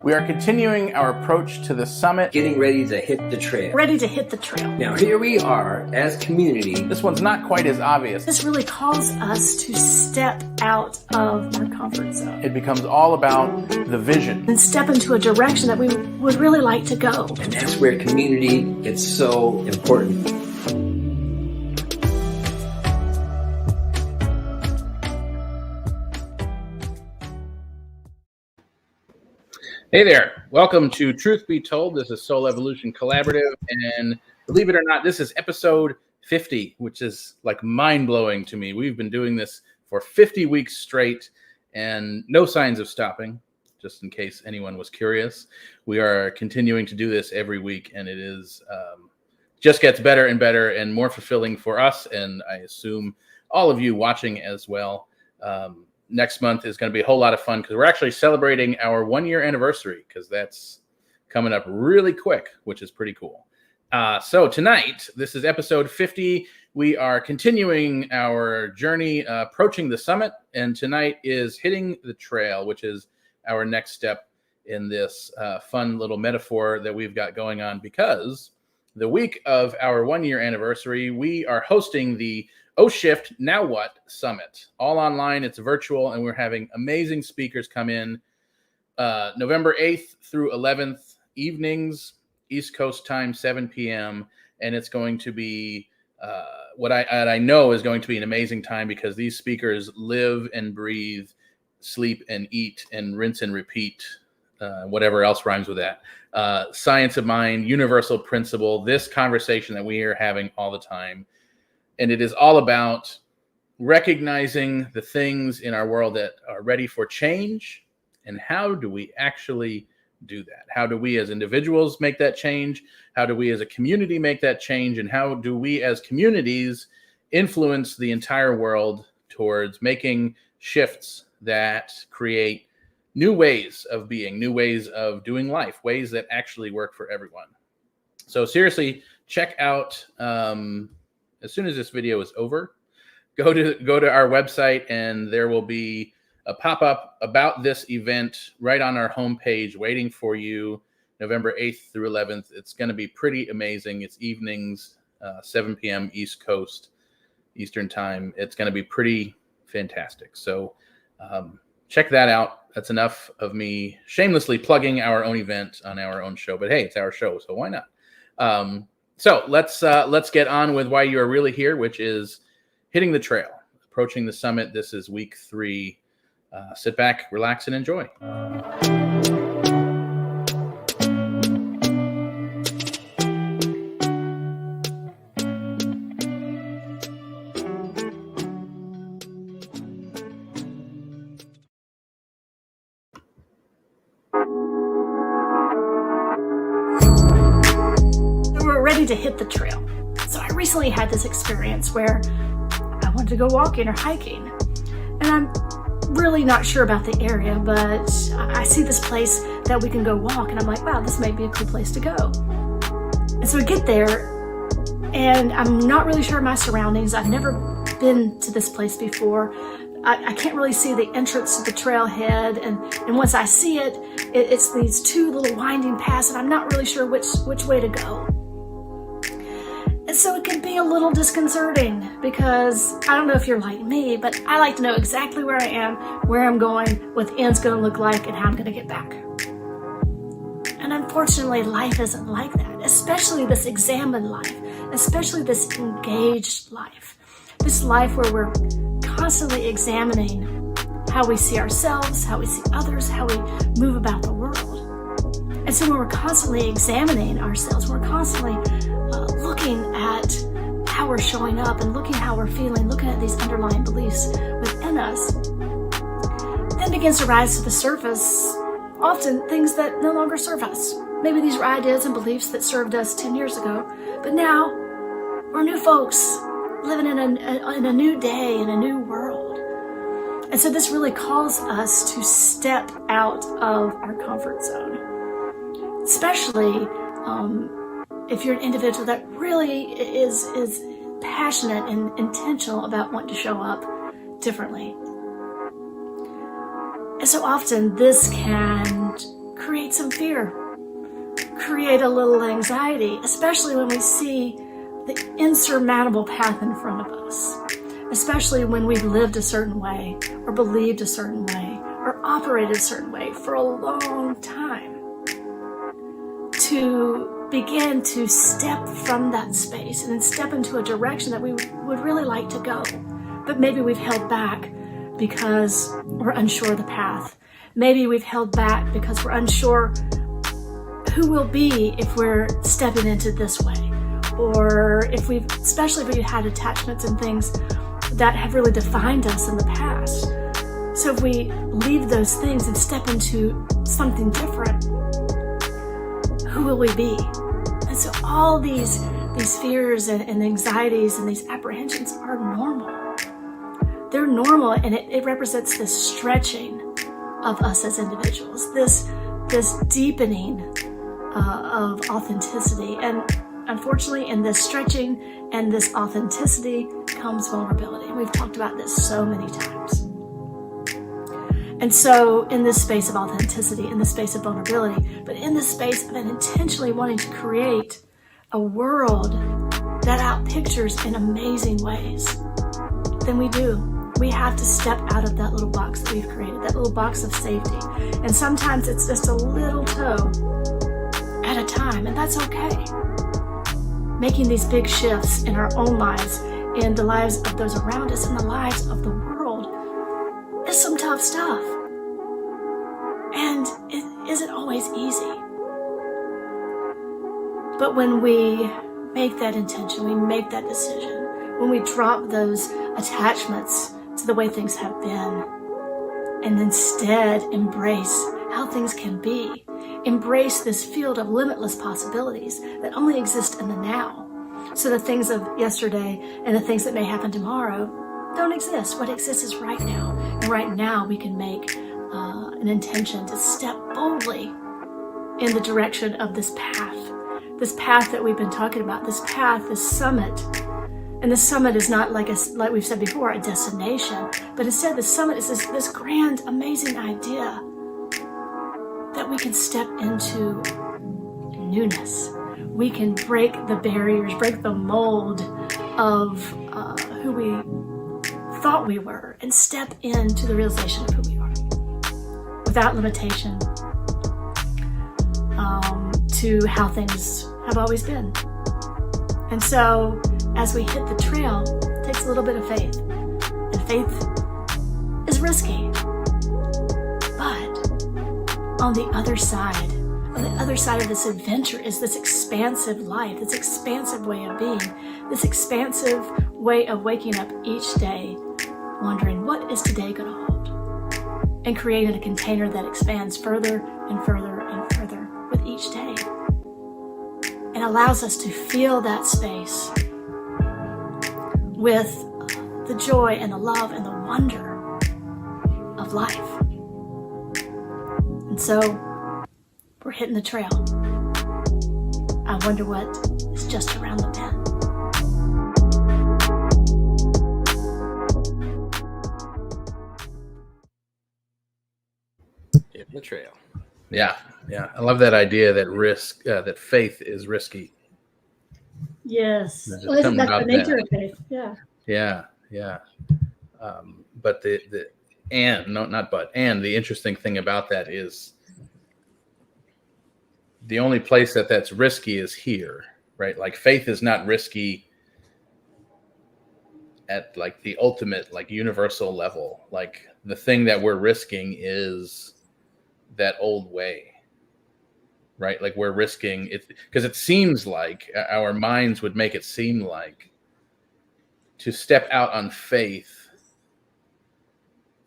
We are continuing our approach to the summit. Getting ready to hit the trail. Ready to hit the trail. Now here we are as community. This one's not quite as obvious. This really calls us to step out of our comfort zone. It becomes all about the vision. And step into a direction that we would really like to go. And that's where community gets so important. Hey there, welcome to Truth Be Told. This is Soul Evolution Collaborative, and believe it or not, this is episode 50, which is like mind-blowing to me. We've been doing this for 50 weeks straight, and no signs of stopping, just in case anyone was curious. We are continuing to do this every week, and it is just gets better and better and more fulfilling for us, and I assume all of you watching as well. Next month is going to be a whole lot of fun because we're actually celebrating our 1-year anniversary, because that's coming up really quick, which is pretty cool. So tonight, this is episode 50. We are continuing our journey approaching the summit, and tonight is hitting the trail, which is our next step in this fun little metaphor that we've got going on, because the week of our 1-year anniversary, we are hosting the O-Shift Now What Summit. All online, it's virtual, and we're having amazing speakers come in November 8th through 11th, evenings, East Coast time, 7 p.m., and it's going to be what I know is going to be an amazing time, because these speakers live and breathe, sleep and eat and rinse and repeat, whatever else rhymes with that. Science of mind, universal principle, this conversation that we are having all the time. And it is all about recognizing the things in our world that are ready for change, and how do we actually do that? How do we as individuals make that change? How do we as a community make that change? And how do we as communities influence the entire world towards making shifts that create new ways of being, new ways of doing life, ways that actually work for everyone? So seriously, check out, as soon as this video is over, go to our website, and there will be a pop-up about this event right on our homepage waiting for you, November 8th through 11th. It's going to be pretty amazing. It's evenings, 7 p.m. East Coast, Eastern time. It's going to be pretty fantastic. So check that out. That's enough of me shamelessly plugging our own event on our own show. But hey, it's our show, so why not? So let's get on with why you are really here, which is hitting the trail, approaching the summit. This is week 3. Sit back, relax, and enjoy. To hit the trail. So I recently had this experience where I wanted to go walking or hiking, and I'm really not sure about the area, but I see this place that we can go walk, and I'm like, wow, this might be a cool place to go. And so I get there, and I'm not really sure of my surroundings. I've never been to this place before. I can't really see the entrance to the trailhead, and once I see it, it's these 2 little winding paths, and I'm not really sure which way to go. And so it can be a little disconcerting, because I don't know if you're like me, but I like to know exactly where I am, where I'm going, what the end's going to look like, and how I'm going to get back. And unfortunately, life isn't like that, especially this examined life, especially this engaged life, this life where we're constantly examining how we see ourselves, how we see others, how we move about the world. And so when we're constantly examining ourselves, we're constantly looking at how we're showing up and looking how we're feeling, looking at these underlying beliefs within us, then begins to rise to the surface often things that no longer serve us. Maybe these were ideas and beliefs that served us 10 years ago, but now we're new folks living in a new day, in a new world. And so this really calls us to step out of our comfort zone, especially if you're an individual that really is passionate and intentional about wanting to show up differently. And so often this can create some fear, create a little anxiety, especially when we see the insurmountable path in front of us, especially when we've lived a certain way or believed a certain way or operated a certain way for a long time. To begin to step from that space and then step into a direction that we would really like to go, but maybe we've held back because we're unsure of the path. Maybe we've held back because we're unsure who we'll be if we're stepping into this way, or if we've, especially if we've had attachments and things that have really defined us in the past. So if we leave those things and step into something different, who will we be? And so all these fears and anxieties and these apprehensions are normal. They're normal, and it represents this stretching of us as individuals, this deepening of authenticity. And unfortunately, in this stretching and this authenticity comes vulnerability. And we've talked about this so many times. And so in this space of authenticity, in this space of vulnerability, but in this space of intentionally wanting to create a world that outpictures in amazing ways, then we have to step out of that little box that we've created, that little box of safety. And sometimes it's just a little toe at a time, and that's okay. Making these big shifts in our own lives, in the lives of those around us, in the lives of the world, is some tough stuff. And it isn't always easy. But when we make that intention, we make that decision, when we drop those attachments to the way things have been, and instead embrace how things can be, embrace this field of limitless possibilities that only exist in the now. So the things of yesterday and the things that may happen tomorrow don't exist. What exists is right now. And right now we can make an intention to step boldly in the direction of this path that we've been talking about, this path, this summit. And the summit is not like we've said before, a destination, but instead the summit is this grand, amazing idea that we can step into newness. We can break the barriers, break the mold of who we thought we were, and step into the realization of who we are without limitation to how things have always been. And so as we hit the trail, it takes a little bit of faith. And faith is risky. But on the other side of this adventure is this expansive life, this expansive way of being, this expansive way of waking up each day, wondering, what is today going to hold? And creating a container that expands further and further and further with each day. And allows us to feel that space with the joy and the love and the wonder of life. And so we're hitting the trail. I wonder what is just around the bend. Hitting the trail. Yeah. I love that idea that faith is risky. Yes. There's Well, isn't something that the about nature that. of faith? Yeah. Yeah. But the interesting thing about that is the only place that's risky is here, right? Like faith is not risky at like the ultimate, like universal level. Like the thing that we're risking is that old way, right? Like we're risking it because it seems like our minds would make it seem like to step out on faith.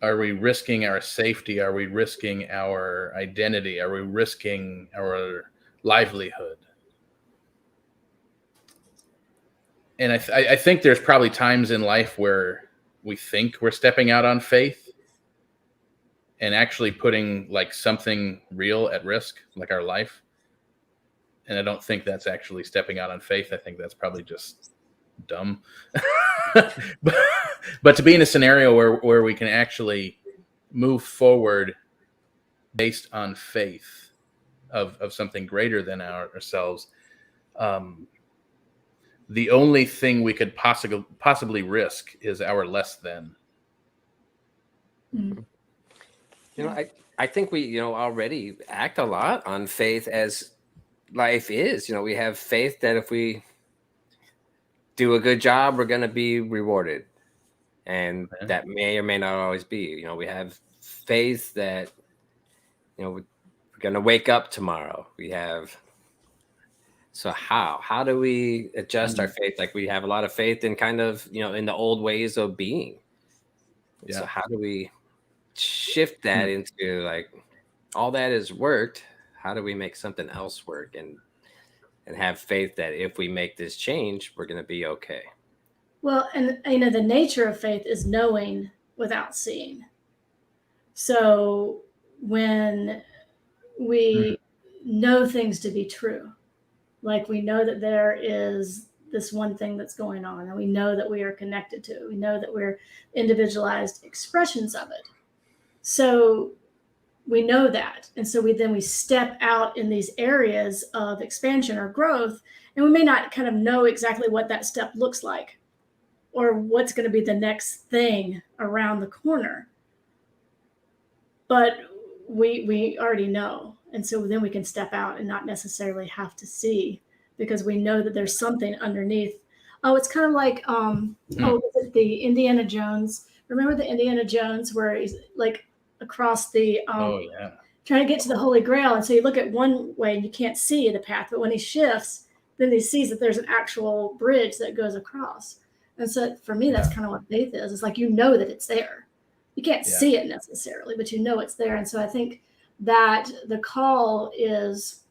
Are we risking our safety? Are we risking our identity? Are we risking our livelihood? And I think there's probably times in life where we think we're stepping out on faith and actually putting like something real at risk, like our life. And I don't think that's actually stepping out on faith. I think that's probably just dumb. but to be in a scenario where we can actually move forward based on faith of something greater than ourselves, the only thing we could possibly risk is our less than. Mm. I think we, already act a lot on faith as life is. We have faith that if we do a good job, we're going to be rewarded. And that may or may not always be. We have faith that, we're going to wake up tomorrow. So how do we adjust our faith? Like, we have a lot of faith in kind of, in the old ways of being. Yeah. So how do we shift that into, like, all that has worked? How do we make something else work and have faith that if we make this change, we're going to be okay? Well, and the nature of faith is knowing without seeing. So when we know things to be true, like we know that there is this one thing that's going on, and we know that we are connected to it. We know that we're individualized expressions of it. So we know that. And so we step out in these areas of expansion or growth, and we may not kind of know exactly what that step looks like or what's going to be the next thing around the corner. But we already know. And so then we can step out and not necessarily have to see, because we know that there's something underneath. Oh, it's kind of like, the Indiana Jones. Remember the Indiana Jones where he's like across the, trying to get to the Holy Grail. And so you look at one way and you can't see the path, but when he shifts, then he sees that there's an actual bridge that goes across. And so for me, that's kind of what faith is. It's like, that it's there. You can't see it necessarily, but it's there. And so I think that the call is,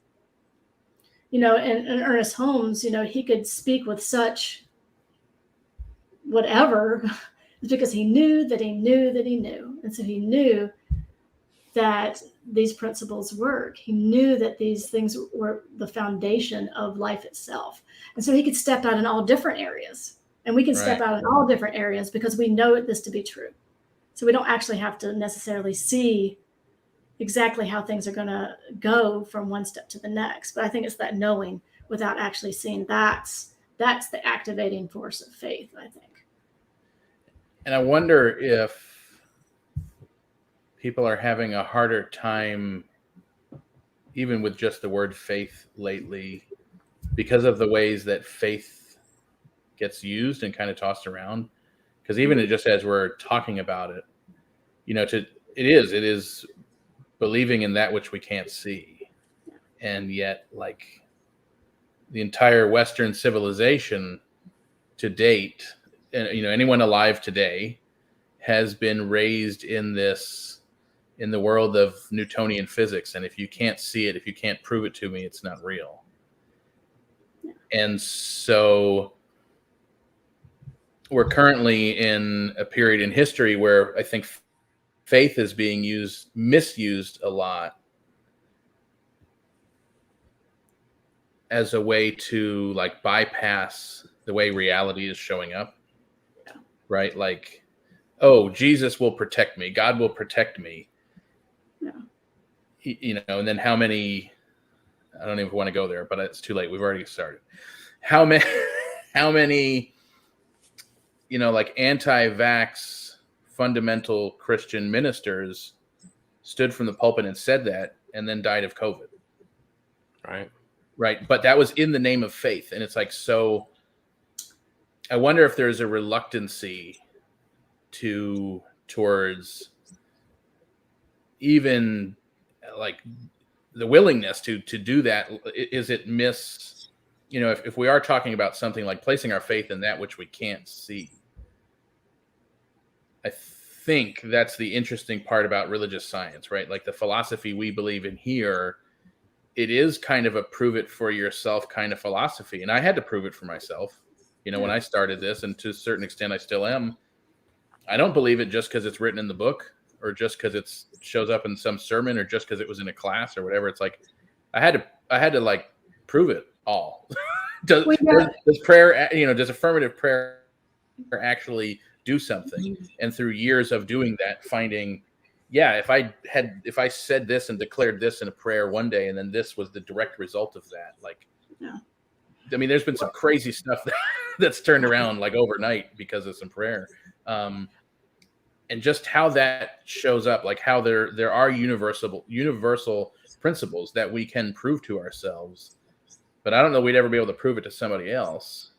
and Ernest Holmes, he could speak with such whatever because he knew that he knew that he knew. And so he knew that these principles work. He knew that these things were the foundation of life itself. And so he could step out in all different areas. And we can step out in all different areas because we know this to be true. So we don't actually have to necessarily see exactly how things are going to go from one step to the next. But I think it's that knowing without actually seeing. That's the activating force of faith, I think. And I wonder if people are having a harder time, even with just the word faith lately, because of the ways that faith gets used and kind of tossed around. Because even just as we're talking about it, it is believing in that which we can't see. And yet, like, the entire Western civilization to date, and anyone alive today has been raised in the world of Newtonian physics. And if you can't see it, if you can't prove it to me, it's not real. Yeah. And so we're currently in a period in history where I think faith is being misused a lot as a way to, like, bypass the way reality is showing up. Yeah. Right? Like, oh, Jesus will protect me. God will protect me. Yeah. And then how many, I don't even want to go there, but it's too late. We've already started. How many, like, anti-vax fundamental Christian ministers stood from the pulpit and said that, and then died of COVID. Right. But that was in the name of faith. And it's like, so I wonder if there's a reluctancy towards even, like, the willingness to do that. Is it if we are talking about something like placing our faith in that which we can't see, I think that's the interesting part about religious science, right? Like, the philosophy we believe in here, it is kind of a prove it for yourself kind of philosophy. And I had to prove it for myself, when I started this, and to a certain extent I still am. I don't believe it just because it's written in the book, or just because it shows up in some sermon, or just because it was in a class or whatever. It's like, I had to like prove it all. does prayer, does affirmative prayer actually do something? And through years of doing that, finding yeah, if I said this and declared this in a prayer one day, and then this was the direct result of that, like, Yeah. I mean, there's been some crazy stuff that's turned around like overnight because of some prayer. And just how that shows up, like how there are universal principles that we can prove to ourselves, but I don't know we'd ever be able to prove it to somebody else.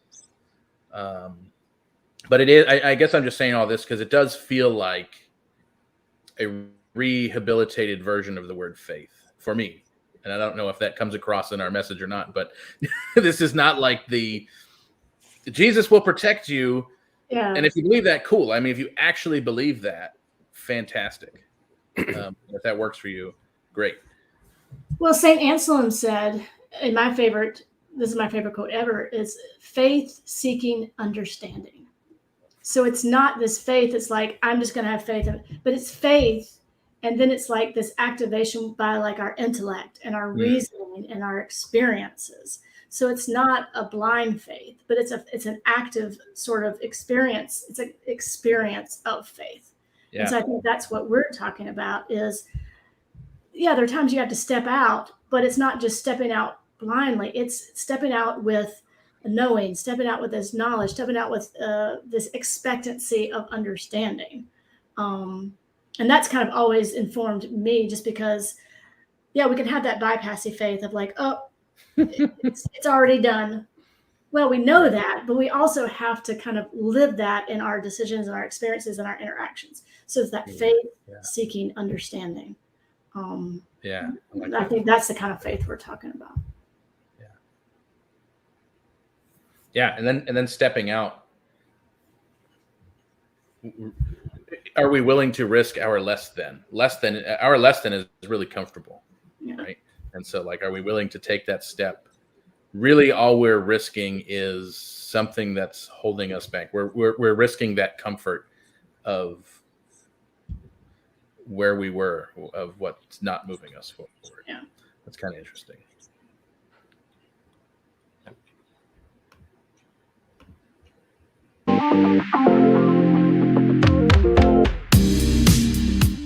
But it is, I guess I'm just saying all this because it does feel like a rehabilitated version of the word faith for me. And I don't know if that comes across in our message or not, but this is not like the Jesus will protect you. Yeah. And if you believe that, cool. I mean, if you actually believe that, fantastic. If that works for you, great. Well, St. Anselm said, this is my favorite quote ever, is faith seeking understanding. So it's not this faith, it's like, I'm just going to have faith, but it's faith. And then it's like this activation by like our intellect and our reasoning and our experiences. So it's not a blind faith, but it's an active sort of experience. It's an experience of faith. Yeah. And so I think that's what we're talking about is, yeah, there are times you have to step out, but it's not just stepping out blindly. It's stepping out with knowing, stepping out with this knowledge, stepping out with this expectancy of understanding. And that's kind of always informed me just because, yeah, we can have that bypassy faith of like, oh, it's already done. Well, we know that, but we also have to kind of live that in our decisions and our experiences and our interactions. So it's that faith seeking understanding. I think that's the kind of faith we're talking about. Yeah. And then stepping out. Are we willing to risk our less than? Our less than is really comfortable, right? And so, like, are we willing to take that step? Really, all we're risking is something that's holding us back. We're risking that comfort of where we were, of what's not moving us forward. Yeah, that's kind of interesting.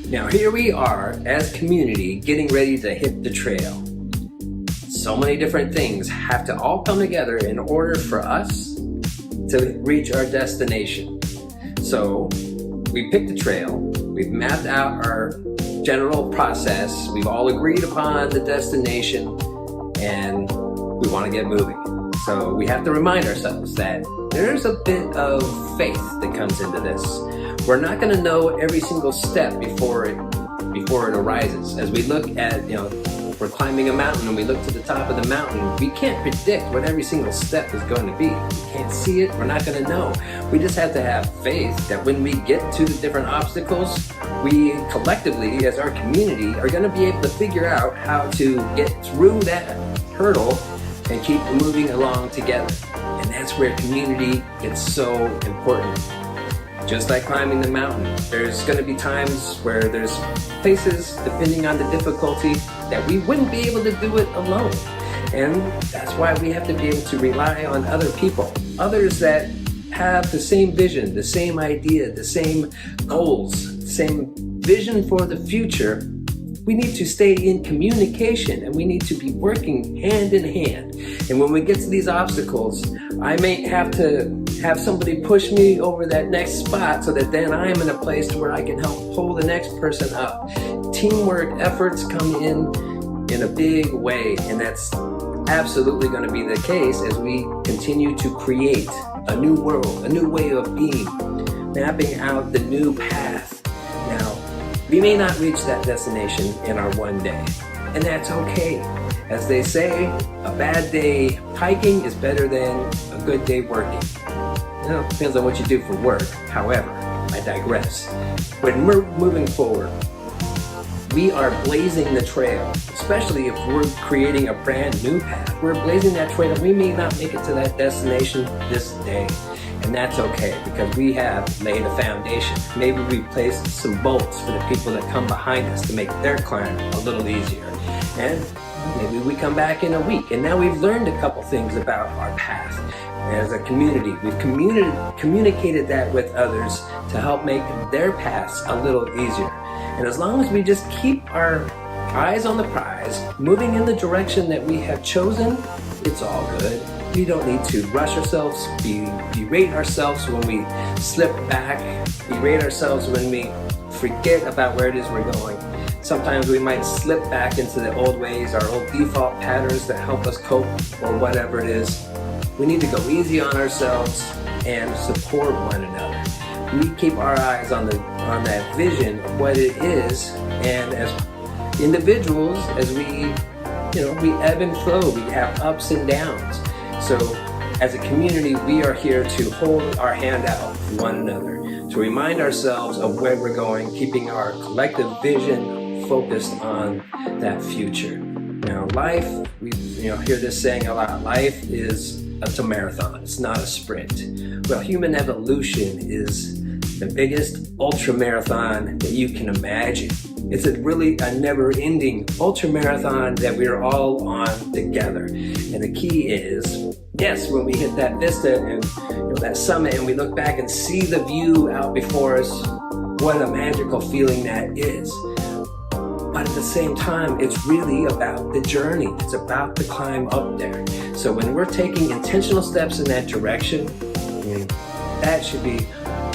Now here we are as community getting ready to hit the trail. So many different things have to all come together in order for us to reach our destination. So we picked the trail, we've mapped out our general process, we've all agreed upon the destination, and we want to get moving. So we have to remind ourselves that there's a bit of faith that comes into this. We're not going to know every single step before it arises. As we look at, we're climbing a mountain and we look to the top of the mountain, we can't predict what every single step is going to be. We can't see it, we're not going to know. We just have to have faith that when we get to the different obstacles, we collectively, as our community, are going to be able to figure out how to get through that hurdle and keep moving along together. And that's where community gets so important. Just like climbing the mountain, there's going to be times where there's places, depending on the difficulty, that we wouldn't be able to do it alone. And that's why we have to be able to rely on other people, others that have the same vision, the same idea, the same goals, the same vision for the future. We need to stay in communication and we need to be working hand in hand. And when we get to these obstacles, I may have to have somebody push me over that next spot so that then I'm in a place where I can help pull the next person up. Teamwork efforts come in a big way, and that's absolutely going to be the case as we continue to create a new world, a new way of being, mapping out the new path. Now, we may not reach that destination in our one day, and that's okay. As they say, a bad day hiking is better than a good day working. It depends on what you do for work. However, I digress. When we're moving forward, we are blazing the trail, especially if we're creating a brand new path. We're blazing that trail. We may not make it to that destination this day. And that's okay, because we have laid a foundation. Maybe we placed some bolts for the people that come behind us to make their climb a little easier. And maybe we come back in a week, and now we've learned a couple things about our path. As a community, we've communicated that with others to help make their paths a little easier. And as long as we just keep our eyes on the prize, moving in the direction that we have chosen, it's all good. We don't need to rush ourselves, berate ourselves when we slip back, berate ourselves when we forget about where it is we're going. Sometimes we might slip back into the old ways, our old default patterns that help us cope, or whatever it is. We need to go easy on ourselves and support one another. We keep our eyes on that vision of what it is, and as individuals, as we ebb and flow, we have ups and downs. So as a community, we are here to hold our hand out for one another, to remind ourselves of where we're going, keeping our collective vision focused on that future. Now, life, we hear this saying a lot, life it's a marathon, it's not a sprint. Well, human evolution is the biggest ultra marathon that you can imagine. It's a never-ending ultra marathon that we're all on together. And the key is, yes, when we hit that vista and that summit, and we look back and see the view out before us, what a magical feeling that is. But at the same time, it's really about the journey. It's about the climb up there. So when we're taking intentional steps in that direction, that should be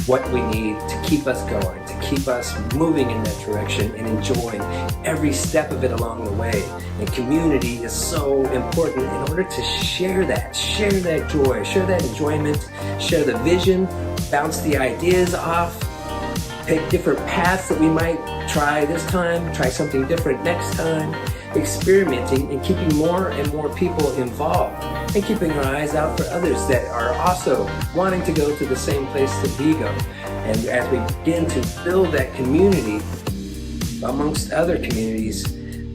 what we need to keep us going, to keep us moving in that direction and enjoying every step of it along the way. And community is so important in order to share that joy, share that enjoyment, share the vision, bounce the ideas off, pick different paths that we might try this time, try something different next time, experimenting and keeping more and more people involved, and keeping our eyes out for others that are also wanting to go to the same place that we go. And as we begin to build that community amongst other communities,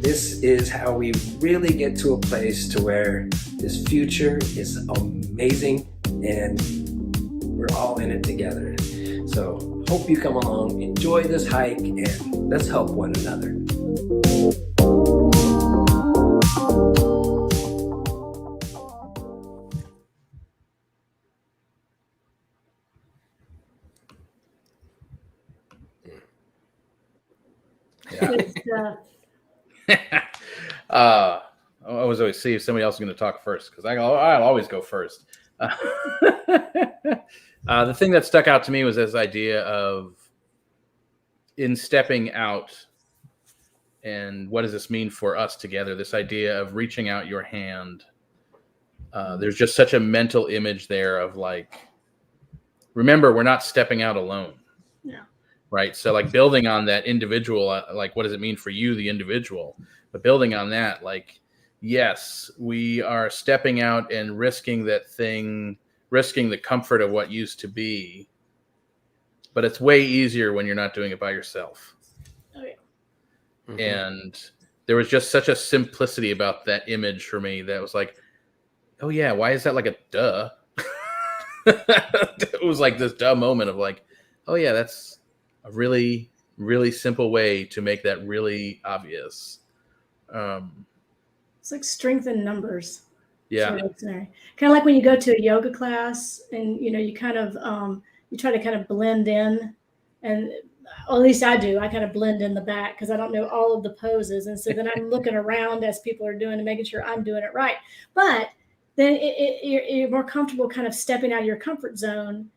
this is how we really get to a place to where this future is amazing and we're all in it together. So hope you come along, enjoy this hike, and let's help one another. I always see if somebody else is going to talk first, because I'll always go first. The thing that stuck out to me was this idea of, in stepping out, and what does this mean for us together? This idea of reaching out your hand. There's just such a mental image there of like, remember, we're not stepping out alone. Yeah. Right. So like building on that individual, like what does it mean for you, the individual? But building on that, like, yes, we are stepping out and risking that thing, risking the comfort of what used to be. But it's way easier when you're not doing it by yourself. Oh, yeah. Mm-hmm. And there was just such a simplicity about that image for me that was like, oh yeah, why is that like a duh? It was like this duh moment of like, oh yeah, that's a really, really simple way to make that really obvious. It's like strength in numbers. Yeah. Sort of kind of like when you go to a yoga class and, you kind of, you try to kind of blend in, and or at least I do. I kind of blend in the back because I don't know all of the poses. And so then I'm looking around as people are doing and making sure I'm doing it right. But then you're more comfortable kind of stepping out of your comfort zone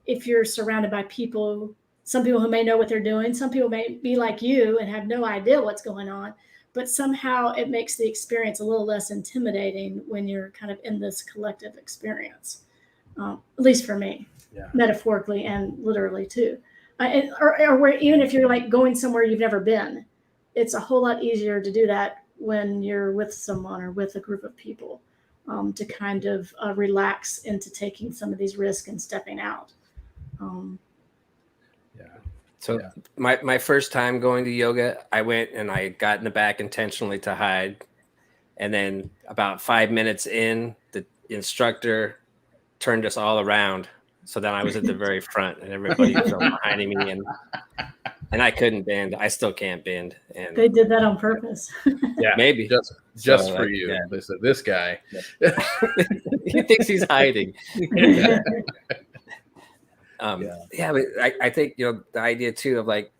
if you're surrounded by people, some people who may know what they're doing. Some people may be like you and have no idea what's going on. But somehow it makes the experience a little less intimidating when you're kind of in this collective experience, at least for me, metaphorically and literally too. Or where even if you're like going somewhere you've never been, it's a whole lot easier to do that when you're with someone or with a group of people, to kind of relax into taking some of these risks and stepping out. So my first time going to yoga, I went and I got in the back intentionally to hide. And then about 5 minutes in, the instructor turned us all around. So then I was at the very front and everybody was behind me, and I couldn't bend. I still can't bend. And they did that on purpose. Yeah, maybe just so, for you. Yeah. This guy, he thinks he's hiding. But I think the idea too of like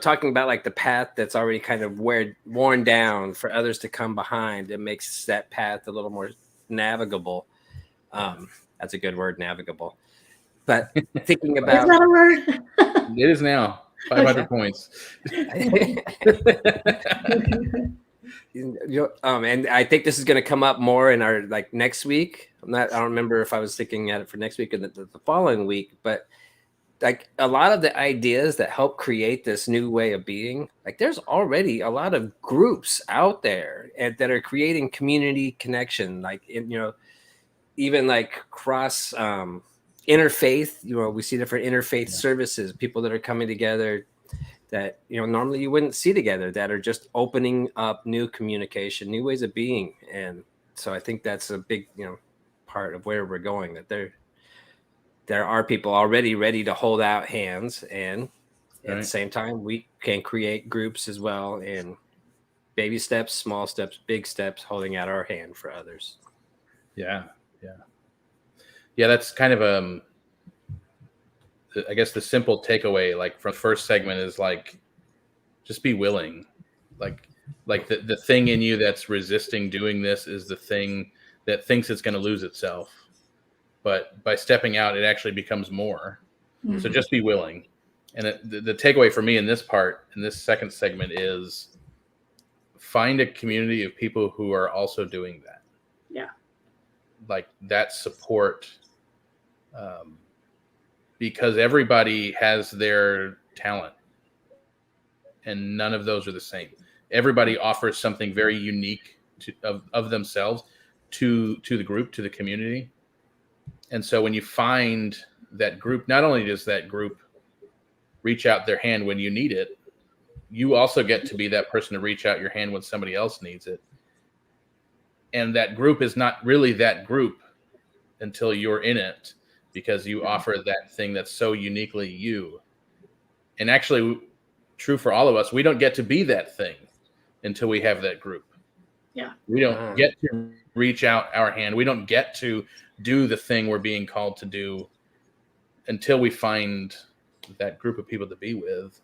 talking about like the path that's already kind of worn down for others to come behind, it makes that path a little more navigable. That's a good word, navigable. But thinking about Is that a word? It is now 500 points. And I think this is going to come up more in our like next week. I don't remember if I was thinking at it for next week or the following week, but like a lot of the ideas that help create this new way of being, like there's already a lot of groups out there that are creating community connection, like even like cross interfaith. We see different interfaith services, people that are coming together that normally you wouldn't see together, that are just opening up new communication, new ways of being. And so I think that's a big part of where we're going, that there are people already ready to hold out hands, and at the same time we can create groups as well, in baby steps, small steps, big steps, holding out our hand for others. Yeah. That's kind of I guess the simple takeaway, like from the first segment, is like, just be willing. Like the thing in you that's resisting doing this is the thing that thinks it's going to lose itself. But by stepping out, it actually becomes more. Mm-hmm. So just be willing. And the takeaway for me in this second segment, is find a community of people who are also doing that. Yeah. Like that support. Because everybody has their talent, and none of those are the same. Everybody offers something very unique of themselves to the group, to the community. And so when you find that group, not only does that group reach out their hand when you need it, you also get to be that person to reach out your hand when somebody else needs it. And that group is not really that group until you're in it, because you offer that thing that's so uniquely you. And actually, true for all of us, we don't get to be that thing until we have that group. Yeah. We don't get to reach out our hand. We don't get to do the thing we're being called to do until we find that group of people to be with.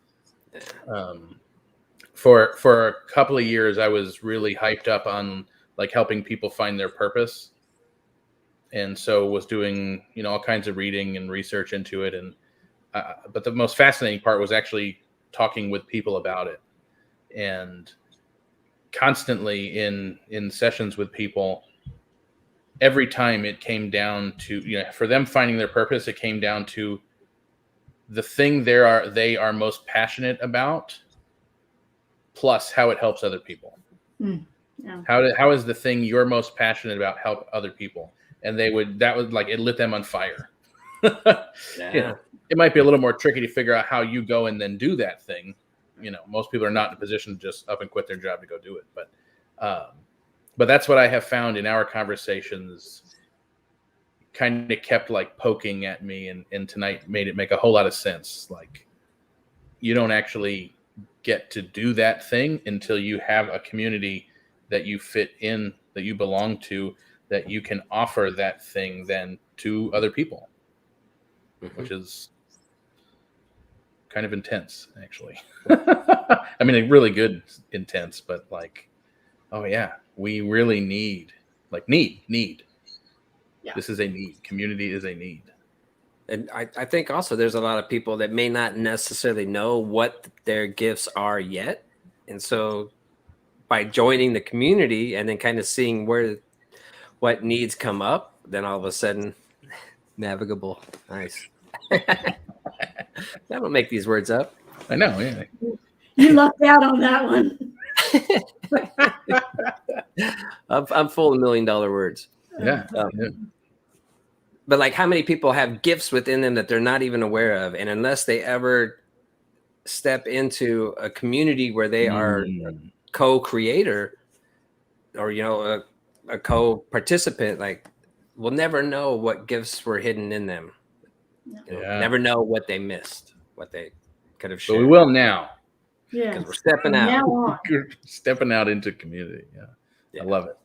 For a couple of years, I was really hyped up on like helping people find their purpose. And so was doing, all kinds of reading and research into it. And, but the most fascinating part was actually talking with people about it. And constantly in sessions with people, every time it came down to, for them finding their purpose, it came down to the thing they are most passionate about, plus how it helps other people. Yeah. How is the thing you're most passionate about help other people? And it lit them on fire. Yeah. It might be a little more tricky to figure out how you go and then do that thing. Most people are not in a position to just up and quit their job to go do it. But that's what I have found in our conversations, kind of kept like poking at me, and tonight made it make a whole lot of sense. Like, you don't actually get to do that thing until you have a community that you fit in, that you belong to, that you can offer that thing then to other people, which is kind of intense, actually. I mean, a really good intense, but like, oh yeah, we really need. Yeah. This is a need. Community is a need. And I think also there's a lot of people that may not necessarily know what their gifts are yet. And so by joining the community and then kind of seeing what needs come up, then all of a sudden, navigable. Nice. I don't make these words up. I know. Yeah. You lucked out on that one. I'm full of $1 million words. Yeah. But like, how many people have gifts within them that they're not even aware of? And unless they ever step into a community where they are a co-creator or, a co-participant, like, we'll never know what gifts were hidden in them. Never know what they missed, what they could have shared. But we will now. Yeah. Because we're stepping out. You're stepping out into community. Yeah. I love it.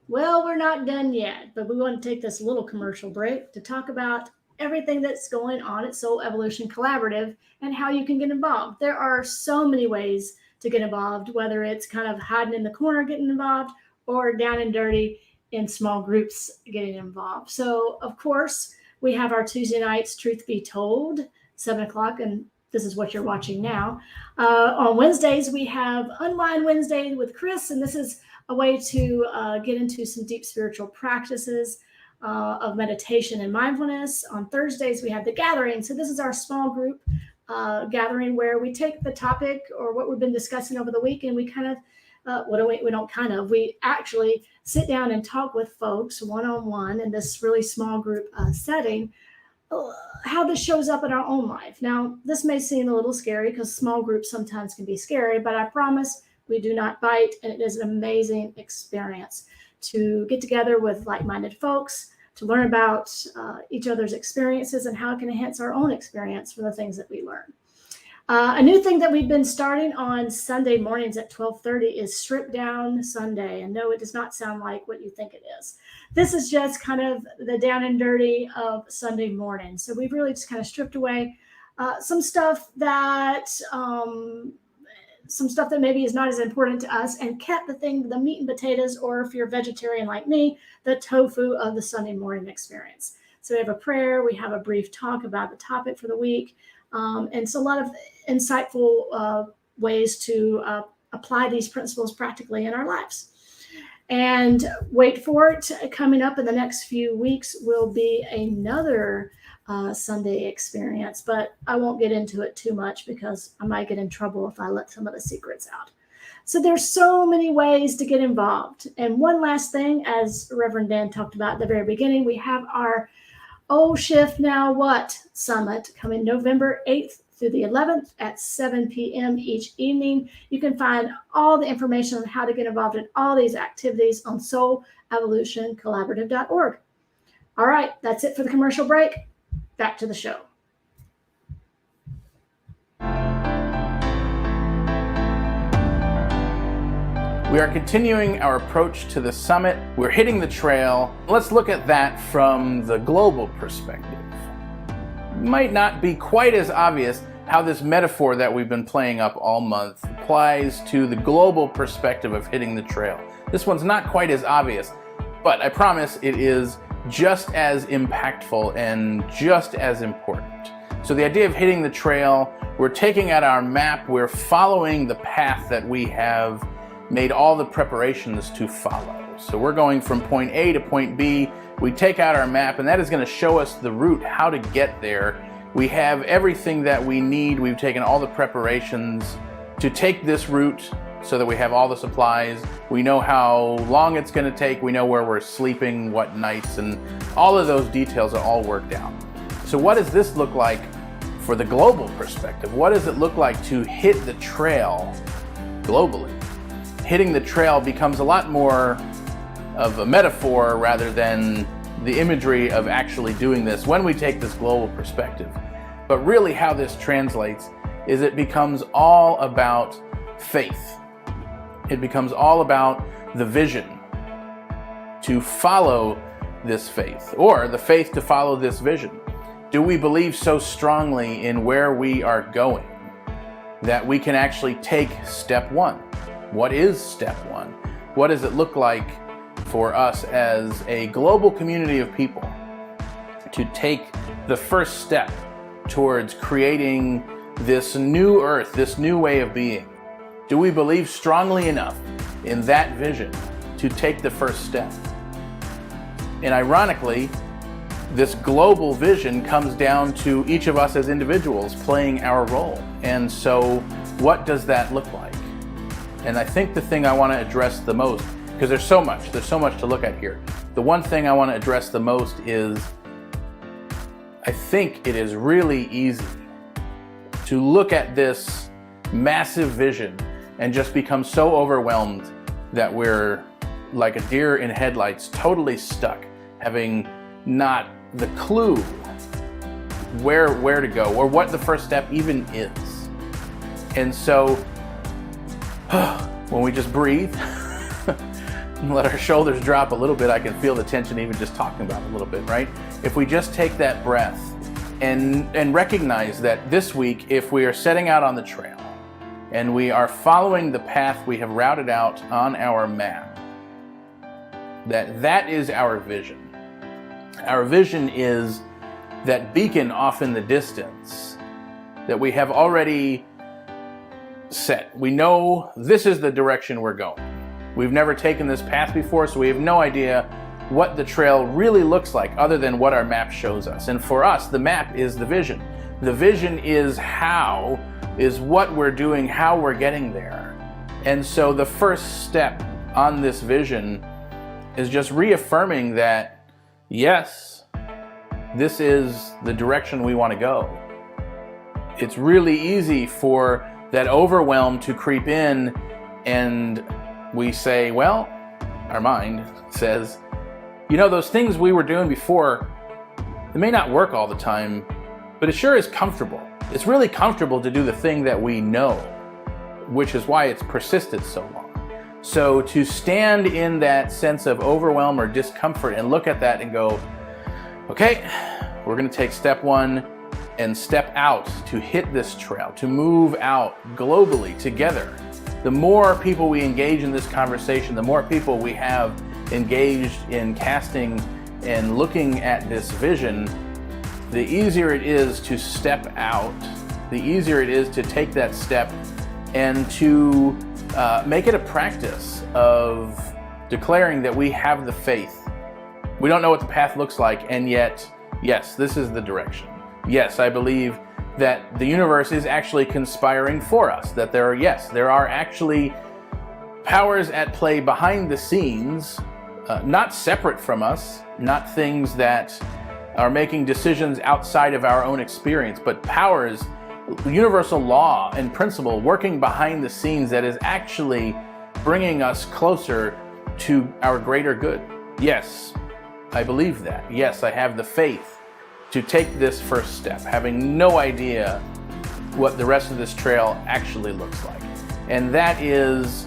Well, we're not done yet, but we want to take this little commercial break to talk about everything that's going on at Soul Evolution Collaborative and how you can get involved. There are so many ways to get involved, whether it's kind of hiding in the corner getting involved or down and dirty in small groups getting involved. So, of course, we have our Tuesday nights, Truth Be Told, 7 o'clock, and this is what you're watching now. On Wednesdays, we have Unwind Wednesday with Chris, and this is a way to get into some deep spiritual practices of meditation and mindfulness. On Thursdays, we have The Gathering. So this is our small group gathering where we take the topic or what we've been discussing over the week, and we kind of we actually sit down and talk with folks one-on-one in this really small group setting, how this shows up in our own life. Now, this may seem a little scary because small groups sometimes can be scary, but I promise we do not bite, and it is an amazing experience to get together with like-minded folks, to learn about each other's experiences and how it can enhance our own experience from the things that we learn. A new thing that we've been starting on Sunday mornings at 12:30 is Strip Down Sunday. And no, it does not sound like what you think it is. This is just kind of the down and dirty of Sunday morning. So we've really just kind of stripped away some stuff that maybe is not as important to us and kept the meat and potatoes, or if you're a vegetarian like me, the tofu of the Sunday morning experience. So we have a prayer, we have a brief talk about the topic for the week. And so a lot of insightful ways to apply these principles practically in our lives. And wait for it, coming up in the next few weeks will be another Sunday experience, but I won't get into it too much because I might get in trouble if I let some of the secrets out. So there's so many ways to get involved. And one last thing, as Reverend Dan talked about at the very beginning, we have our Oh Shift Now What Summit coming November 8th through the 11th at 7 p.m. each evening. You can find all the information on how to get involved in all these activities on soulevolutioncollaborative.org. All right, that's it for the commercial break. Back to the show. We are continuing our approach to the summit. We're hitting the trail. Let's look at that from the global perspective. It might not be quite as obvious how this metaphor that we've been playing up all month applies to the global perspective of hitting the trail. This one's not quite as obvious, but I promise it is just as impactful and just as important. So the idea of hitting the trail, we're taking out our map, we're following the path that we have made all the preparations to follow. So we're going from point A to point B. We take out our map, and that is going to show us the route, how to get there. We have everything that we need. We've taken all the preparations to take this route so that we have all the supplies. We know how long it's going to take. We know where we're sleeping, what nights, and all of those details are all worked out. So what does this look like for the global perspective? What does it look like to hit the trail globally? Hitting the trail becomes a lot more of a metaphor rather than the imagery of actually doing this when we take this global perspective. But really how this translates is it becomes all about faith. It becomes all about the vision to follow this faith, or the faith to follow this vision. Do we believe so strongly in where we are going that we can actually take step one? What is step one? What does it look like for us as a global community of people to take the first step towards creating this new earth, this new way of being? Do we believe strongly enough in that vision to take the first step? And ironically, this global vision comes down to each of us as individuals playing our role. And so what does that look like? And I think the thing I want to address the most, because there's so much to look at here. The one thing I want to address the most is, I think it is really easy to look at this massive vision and just become so overwhelmed that we're like a deer in headlights, totally stuck, having not the clue where to go or what the first step even is. And so when we just breathe and let our shoulders drop a little bit, I can feel the tension even just talking about it a little bit, right? if we just take that breath and recognize that this week, if we are setting out on the trail and we are following the path we have routed out on our map, that is our vision. Our vision is that beacon off in the distance that we have already set. We know this is the direction we're going. We've never taken this path before, so we have no idea what the trail really looks like other than what our map shows us. And for us, the map is the vision. The vision is what we're doing, how we're getting there. And so the first step on this vision is just reaffirming that, yes, this is the direction we want to go. It's really easy for that overwhelm to creep in, and we say, well, our mind says, those things we were doing before, they may not work all the time, but it sure is comfortable. It's really comfortable to do the thing that we know, which is why it's persisted so long. So to stand in that sense of overwhelm or discomfort and look at that and go, okay, we're going to take step one and step out to hit this trail, to move out globally together. The more people we engage in this conversation, the more people we have engaged in casting and looking at this vision, the easier it is to step out, the easier it is to take that step and to make it a practice of declaring that we have the faith. We don't know what the path looks like, and yet, yes, this is the direction. Yes, I believe that the universe is actually conspiring for us, that there are actually powers at play behind the scenes, not separate from us, not things that are making decisions outside of our own experience, but powers, universal law and principle working behind the scenes that is actually bringing us closer to our greater good. Yes, I believe that. Yes, I have the faith to take this first step, having no idea what the rest of this trail actually looks like. And that is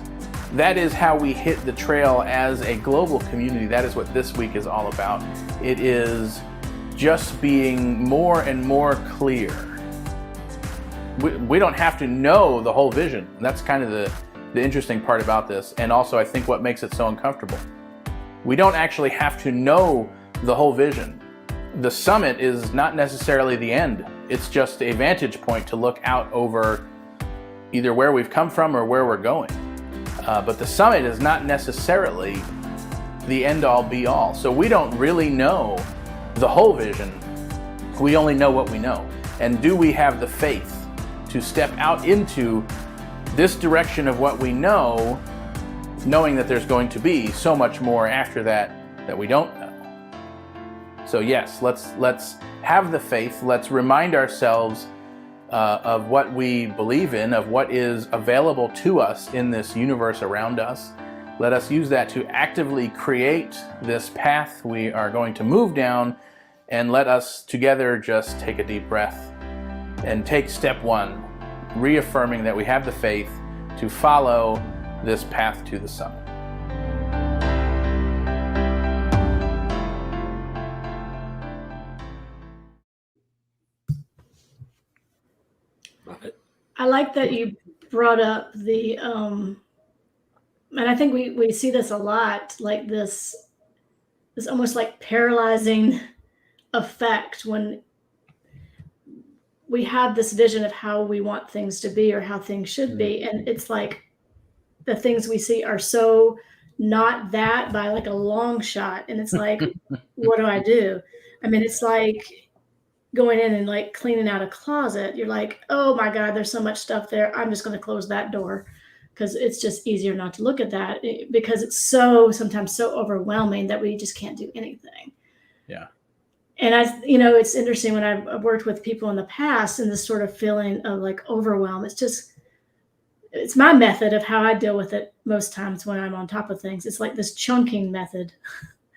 how we hit the trail as a global community. That is what this week is all about. It is just being more and more clear. We don't have to know the whole vision. And that's kind of the interesting part about this, and also I think what makes it so uncomfortable. We don't actually have to know the whole vision. The summit is not necessarily the end. It's just a vantage point to look out over either where we've come from or where we're going. But the summit is not necessarily the end-all be-all. So we don't really know the whole vision. We only know what we know. And do we have the faith to step out into this direction of what we know, knowing that there's going to be so much more after that we don't know? So yes, let's have the faith. Let's remind ourselves of what we believe in, of what is available to us in this universe around us. Let us use that to actively create this path we are going to move down, and let us together just take a deep breath and take step one, reaffirming that we have the faith to follow this path to the summit. I like that you brought up the, and I think we see this a lot, like this almost like paralyzing effect when we have this vision of how we want things to be or how things should be. And it's like the things we see are so not that by like a long shot. And it's like, what do I do? I mean, it's like going in and like cleaning out a closet. You're like, oh my God, there's so much stuff there. I'm just going to close that door because it's just easier not to look at that because it's sometimes so overwhelming that we just can't do anything. Yeah. And it's interesting when I've worked with people in the past and this sort of feeling of like overwhelm, it's my method of how I deal with it most times when I'm on top of things. It's like this chunking method.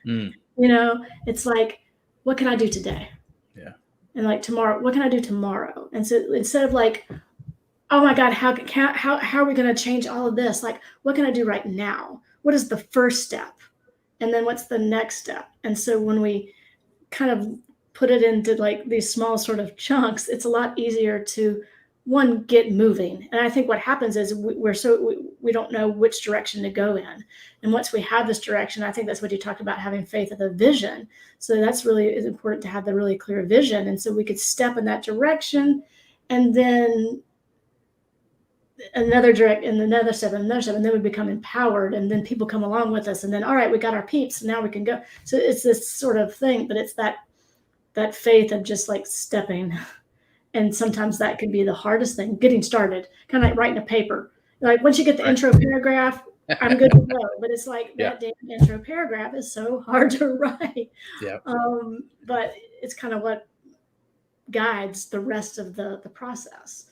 It's like, what can I do today? Yeah. And like tomorrow, what can I do tomorrow? And so instead of like, oh my God, how are we going to change all of this? Like, what can I do right now? What is the first step? And then what's the next step? And so when we kind of put it into like these small sort of chunks, it's a lot easier to one get moving. And I think what happens is we don't know which direction to go in. And once we have this direction, I think that's what you talked about, having faith of the vision. So that's really is important to have the really clear vision. And so we could step in that direction, and then another step, and another step, and then we become empowered, and then people come along with us, and then all right, we got our peeps, now we can go. So it's this sort of thing, but it's that faith of just like stepping. And sometimes that can be the hardest thing, getting started, kind of like writing a paper. Like once you get the intro paragraph, I'm good to go. But it's like that damn intro paragraph is so hard to write. Yeah. But it's kind of what guides the rest of the process.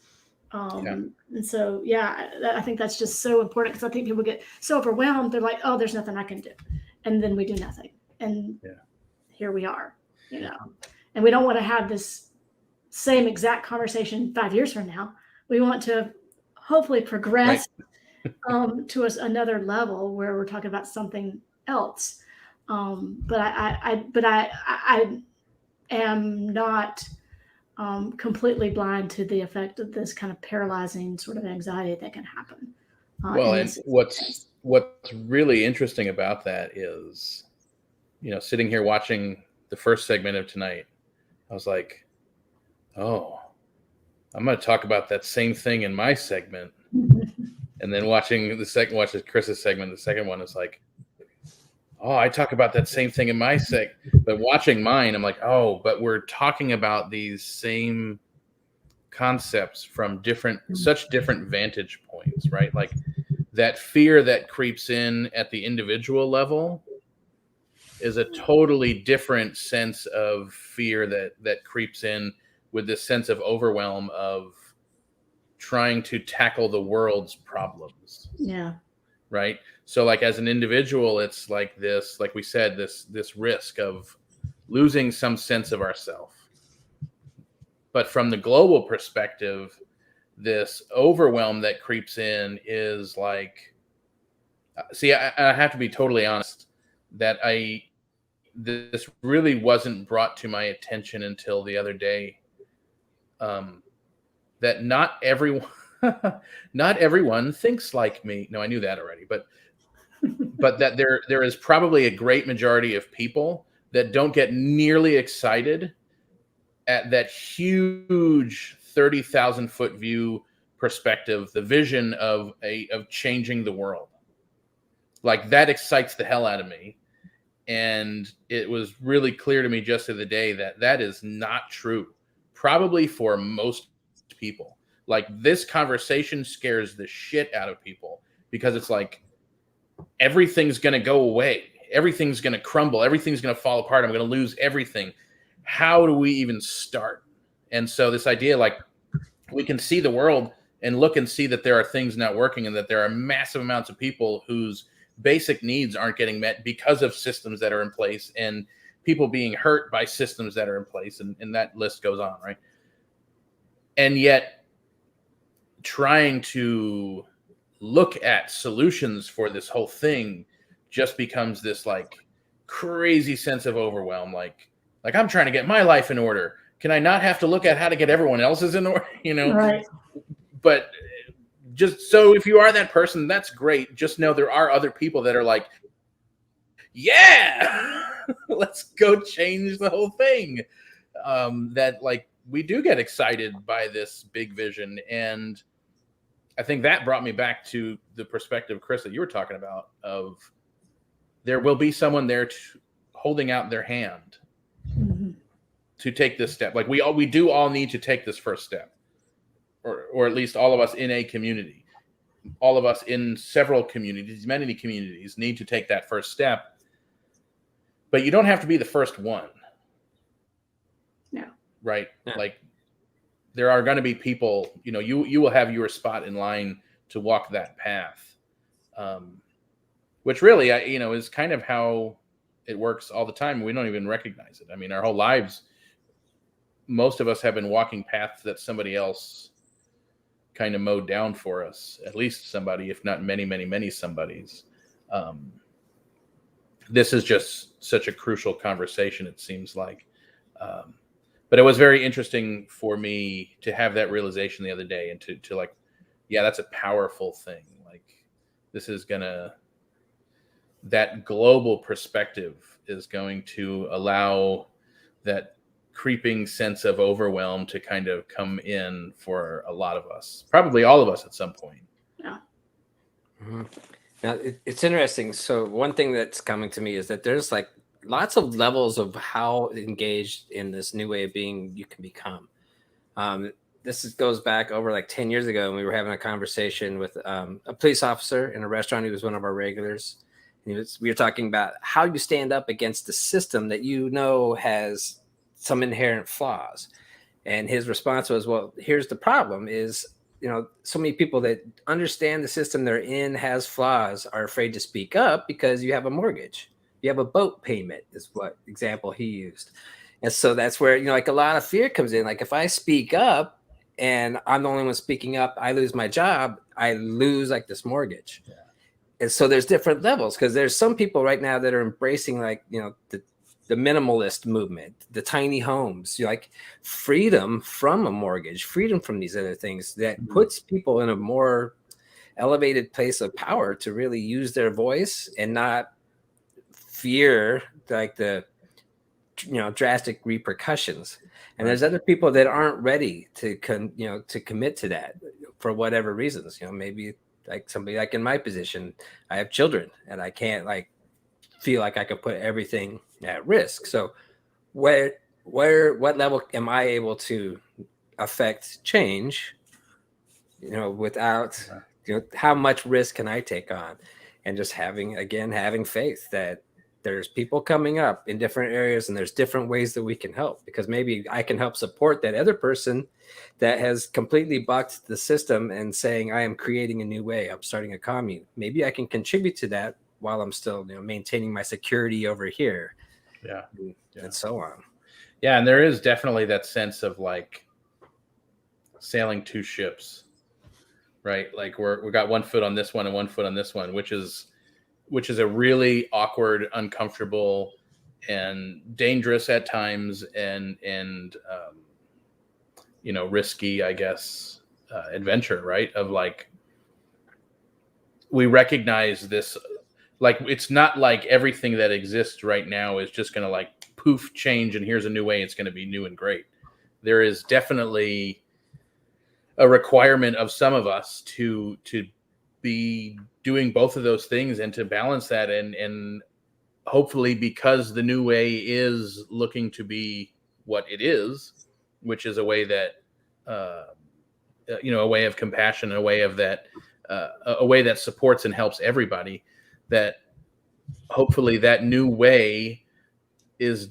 And so, I think that's just so important, because I think people get so overwhelmed. They're like, oh, there's nothing I can do. And then we do nothing. And here we are, and we don't want to have this same exact conversation 5 years from now. We want to hopefully progress to another level where we're talking about something else. But I am not completely blind to the effect of this kind of paralyzing sort of anxiety that can happen. Well, and what's really interesting about that is, sitting here watching the first segment of tonight, I was like, oh, I'm going to talk about that same thing in my segment. And then watching Chris's segment, the second one is like, oh, I talk about that same thing in my but watching mine, I'm like, oh, but we're talking about these same concepts from such different vantage points, right? Like that fear that creeps in at the individual level is a totally different sense of fear that creeps in with this sense of overwhelm of trying to tackle the world's problems. Yeah. Right. So like as an individual, it's like this, like we said, this risk of losing some sense of ourself. But from the global perspective, this overwhelm that creeps in is like, see, I have to be totally honest that this really wasn't brought to my attention until the other day. That not everyone thinks like me. No, I knew that already, but that there is probably a great majority of people that don't get nearly excited at that huge 30,000 foot view perspective, the vision of changing the world. Like that excites the hell out of me. And it was really clear to me just the other day that is not true. Probably for most people. Like this conversation scares the shit out of people because it's like everything's going to go away. Everything's going to crumble. Everything's going to fall apart. I'm going to lose everything. How do we even start? And so this idea, like we can see the world and look and see that there are things not working and that there are massive amounts of people whose basic needs aren't getting met because of systems that are in place and people being hurt by systems that are in place. And that list goes on, right? And yet trying to look at solutions for this whole thing just becomes this like crazy sense of overwhelm. Like I'm trying to get my life in order. Can I not have to look at how to get everyone else's in order? Right. But just so if you are that person, that's great. Just know there are other people that are like, yeah, let's go change the whole thing. That like we do get excited by this big vision. And I think that brought me back to the perspective, Chris, that you were talking about of there will be someone there holding out their hand to take this step. Like we do all need to take this first step, or at least all of us in a community, all of us in several communities, many communities need to take that first step. But you don't have to be the first one. No. Right. Yeah. Like there are going to be people, you will have your spot in line to walk that path. Which really, is kind of how it works all the time. We don't even recognize it. I mean, our whole lives, most of us have been walking paths that somebody else kind of mowed down for us, at least somebody, if not many, many, many somebodies. This is just such a crucial conversation, it seems like. But it was very interesting for me to have that realization the other day, and to like, yeah, that's a powerful thing. Like, this is that global perspective is going to allow that creeping sense of overwhelm to kind of come in for a lot of us, probably all of us at some point. Yeah. Mm-hmm. Now, it's interesting. So one thing that's coming to me is that there's like lots of levels of how engaged in this new way of being you can become. Goes back over like 10 years ago, and we were having a conversation with a police officer in a restaurant. He was one of our regulars. We were talking about how you stand up against the system that you know has some inherent flaws. And his response was, well, here's the problem is, so many people that understand the system they're in has flaws are afraid to speak up because you have a mortgage. You have a boat payment is what example he used. And so that's where, like a lot of fear comes in. Like if I speak up and I'm the only one speaking up, I lose my job, I lose like this mortgage. Yeah. And so there's different levels because there's some people right now that are embracing like, the minimalist movement, the tiny homes, like freedom from a mortgage, freedom from these other things that puts people in a more elevated place of power to really use their voice and not fear like the drastic repercussions. And there's other people that aren't ready to commit to that for whatever reasons. Maybe like somebody like in my position, I have children and I can't like feel like I could put everything at risk. So what level am I able to affect change, without, how much risk can I take on? And just having faith that there's people coming up in different areas and there's different ways that we can help, because maybe I can help support that other person that has completely bucked the system and saying, I am creating a new way. I'm starting a commune. Maybe I can contribute to that while I'm still, maintaining my security over here. Yeah. And so on. Yeah. And there is definitely that sense of like sailing two ships, right? Like we got one foot on this one and one foot on this one, which is a really awkward, uncomfortable, and dangerous at times, and risky, I guess, adventure, right? Of like, we recognize this, like it's not like everything that exists right now is just going to like poof change and here's a new way. It's going to be new and great. There is definitely a requirement of some of us to be doing both of those things and to balance that, and hopefully, because the new way is looking to be what it is, which is a way that a way of compassion, a way of that a way that supports and helps everybody, that hopefully that new way is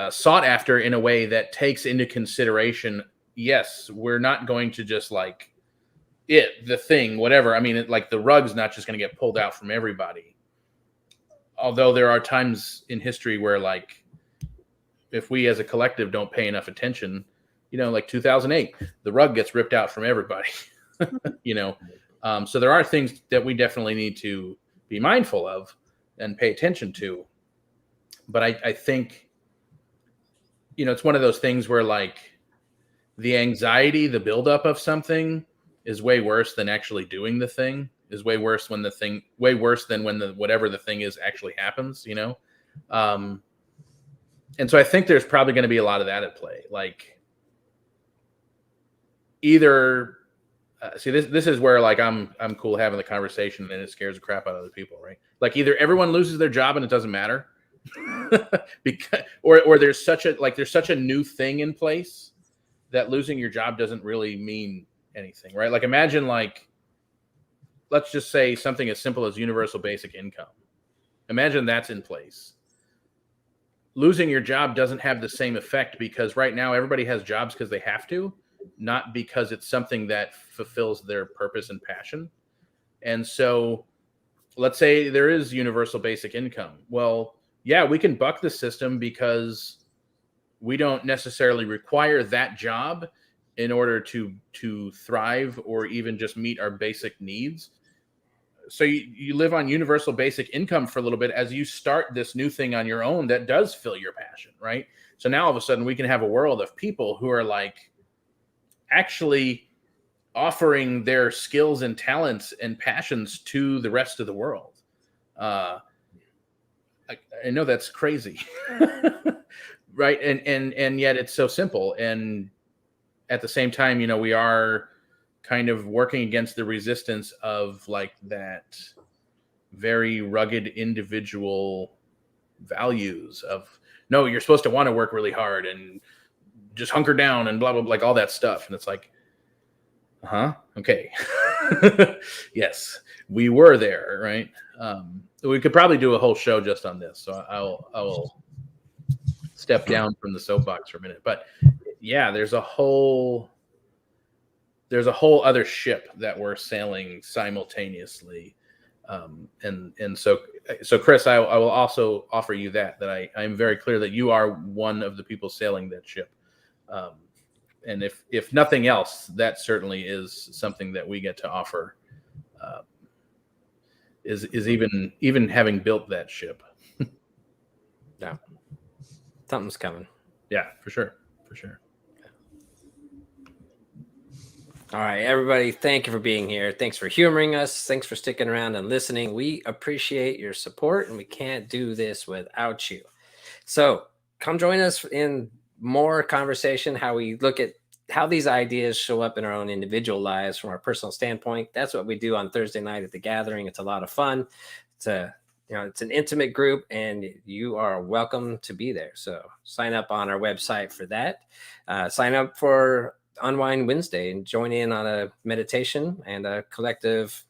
sought after in a way that takes into consideration, yes, we're not going to just like the thing, whatever. I mean, like the rug's not just going to get pulled out from everybody. Although there are times in history where, like, if we as a collective don't pay enough attention, like 2008, the rug gets ripped out from everybody. So there are things that we definitely need to be mindful of and pay attention to. But I think, it's one of those things where like the anxiety, the buildup of something is way worse than actually doing the thing, is way worse than when whatever the thing is actually happens, and so I think there's probably going to be a lot of that at play. Like either this is where like I'm cool having the conversation and it scares the crap out of other people, right? Like either everyone loses their job and it doesn't matter, because or there's such a new thing in place that losing your job doesn't really mean anything, right? Like imagine, like, let's just say something as simple as universal basic income. Imagine that's in place. Losing your job doesn't have the same effect, because right now everybody has jobs because they have to, not because it's something that fulfills their purpose and passion. And so let's say there is universal basic income. Well, yeah, we can buck the system because we don't necessarily require that job in order to thrive or even just meet our basic needs. so you live on universal basic income for a little bit as you start this new thing on your own that does fill your passion, right? So now all of a sudden we can have a world of people who are like actually offering their skills and talents and passions to the rest of the world. I know that's crazy, right? And yet it's so simple. And at the same time, you know, we are kind of working against the resistance of like that very rugged individual values of, no, you're supposed to want to work really hard and just hunker down and blah, blah, blah, like all that stuff. And it's like, okay. Yes, we were there, right? We could probably do a whole show just on this. So I will step down from the soapbox for a minute. But yeah, there's a whole other ship that we're sailing simultaneously. And so Chris, I will also offer you that I'm very clear that you are one of the people sailing that ship. And if nothing else, that certainly is something that we get to offer. Is even having built that ship. Yeah, something's coming. Yeah, for sure. All right, everybody, thank you for being here. Thanks for humoring us. Thanks for sticking around and listening. We appreciate your support, and we can't do this without you. So come join us in more conversation, how we look at how these ideas show up in our own individual lives from our personal standpoint. That's what we do on Thursday night at the gathering. It's a lot of fun. It's an intimate group, and you are welcome to be there. So sign up on our website for that. Sign up for Unwind Wednesday and join in on a meditation and a collective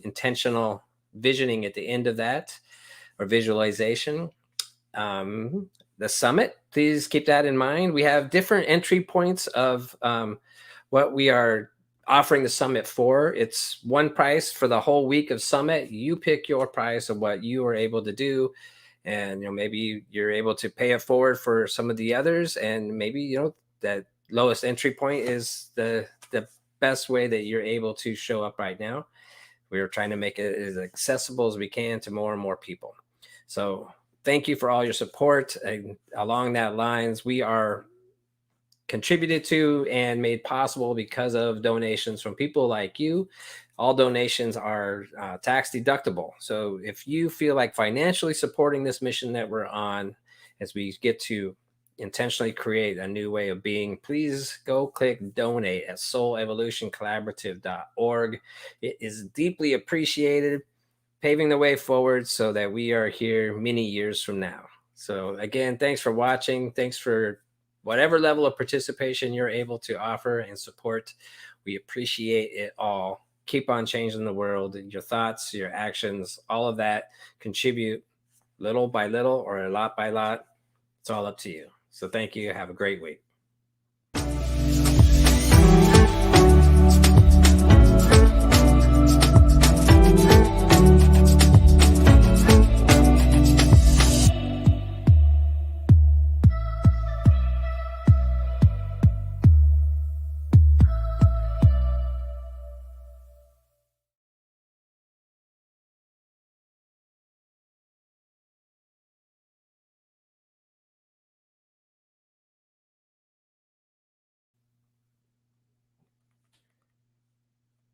intentional visioning at the end of that, or visualization. The summit, please keep that in mind. We have different entry points of what we are offering the summit for. It's one price for the whole week of summit. You pick your price of what you are able to do. And, maybe you're able to pay it forward for some of the others. And maybe, that lowest entry point is the best way that you're able to show up right now. We're trying to make it as accessible as we can to more and more people. So thank you for all your support. And along that lines, we are contributed to and made possible because of donations from people like you. All donations are tax deductible. So if you feel like financially supporting this mission that we're on as we get to intentionally create a new way of being, please go click donate at soulevolutioncollaborative.org. It is deeply appreciated, paving the way forward so that we are here many years from now. So again, thanks for watching. Thanks for whatever level of participation you're able to offer and support. We appreciate it all. Keep on changing the world. Your thoughts, your actions, all of that contribute little by little or a lot by lot. It's all up to you. So thank you. Have a great week.